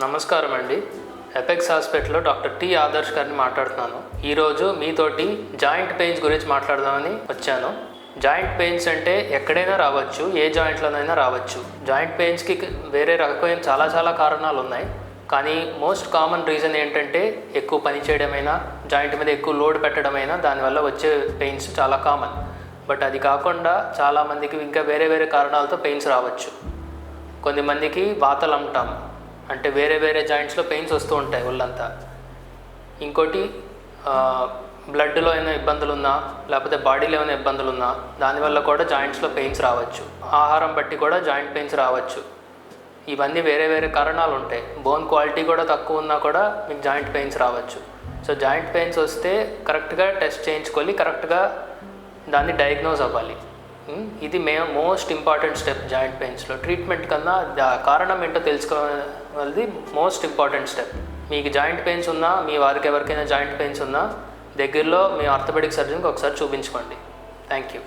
నమస్కారం అండి. ఎపెక్స్ హాస్పిటల్లో డాక్టర్ టి ఆదర్శ్ గారిని మాట్లాడుతున్నాను. ఈరోజు మీతోటి జాయింట్ పెయిన్స్ గురించి మాట్లాడదామని వచ్చాను. జాయింట్ పెయిన్స్ అంటే ఎక్కడైనా రావచ్చు, ఏ జాయింట్లోనైనా రావచ్చు. జాయింట్ పెయిన్స్కి వేరే రకమైన చాలా కారణాలు ఉన్నాయి. కానీ మోస్ట్ కామన్ రీజన్ ఏంటంటే ఎక్కువ పని చేయడమైనా, జాయింట్ మీద ఎక్కువ లోడ్ పెట్టడమైనా దానివల్ల వచ్చే పెయిన్స్ చాలా కామన్. బట్ అది కాకుండా చాలామందికి ఇంకా వేరే కారణాలతో పెయిన్స్ రావచ్చు. కొంతమందికి వాతలు అంటాం, అంటే వేరే జాయింట్స్లో పెయిన్స్ వస్తూ ఉంటాయి ఒళ్ళంతా. ఇంకోటి బ్లడ్లో ఏమైనా ఇబ్బందులు ఉన్నా, లేకపోతే బాడీలో ఏమైనా ఇబ్బందులు ఉన్నా దానివల్ల కూడా జాయింట్స్లో పెయిన్స్ రావచ్చు. ఆహారం బట్టి కూడా జాయింట్ పెయిన్స్ రావచ్చు. ఇవన్నీ వేరే కారణాలు ఉంటాయి. బోన్ క్వాలిటీ కూడా తక్కువ ఉన్నా కూడా మీకు జాయింట్ పెయిన్స్ రావచ్చు. సో జాయింట్ పెయిన్స్ వస్తే కరెక్ట్గా టెస్ట్ చేయించుకోవాలి, కరెక్ట్గా దాన్ని డయాగ్నోజ్ అవ్వాలి. ఇది మోస్ట్ ఇంపార్టెంట్ స్టెప్ జాయింట్ పెయిన్స్లో. ట్రీట్మెంట్ కన్నా కారణం ఏంటో తెలుసుకోవాలి మోస్ట్ ఇంపార్టెంట్ స్టెప్. మీకు జాయింట్ పెయిన్స్ ఉన్నా, మీ వారికి ఎవరికైనా జాయింట్ పెయిన్స్ ఉన్నా దగ్గరలో మీ ఆర్థోపెడిక్ సర్జన్కి ఒకసారి చూపించుకోండి. Thank you.